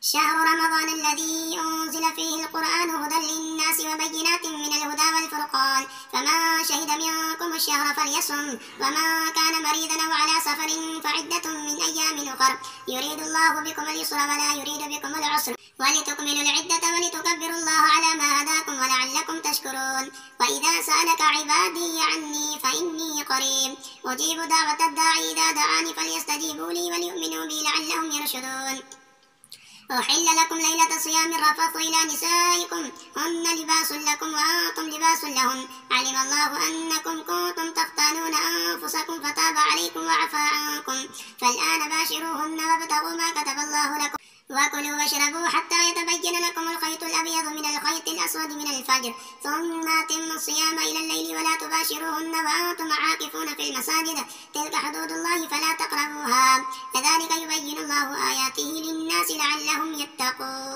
شهر رمضان الذي أنزل فيه القرآن هدى للناس وبينات من الهدى والفرقان، فمن شهد منكم الشهر فليصم، ومن كان مريضا أو على سفر فعدة من أيام أخر، يريد الله بكم اليسر ولا يريد بكم العسر، ولتكملوا العدة ولتكبروا الله على ما هداكم ولعلكم تشكرون. وإذا سألك عبادي عني فإني قريب أجيب دعوة الداعي إذا دعاني فليستجيبوا لي وليؤمنوا بي لعلهم يرشدون. أحل لكم ليلة الصيام الرفث إلى نسائكم هن لباس لكم وأنتم لباس لهن، علم الله أنكم كنتم تختانون أنفسكم فتاب عليكم وعفى عنكم، فالآن باشروهن وابتغوا ما كتب الله لكم، وكلوا واشربوا حتى يتبين لكم الخيط الأبيض من الخيط الأسود من الفجر، ثم أتموا الصيام إلى الليل ولا تباشروهن وأنتم عاكفون في المساجد، تلك حدود الله فلا تقربوها، كذلك يبين الله آياته للناس لعلهم يتقون.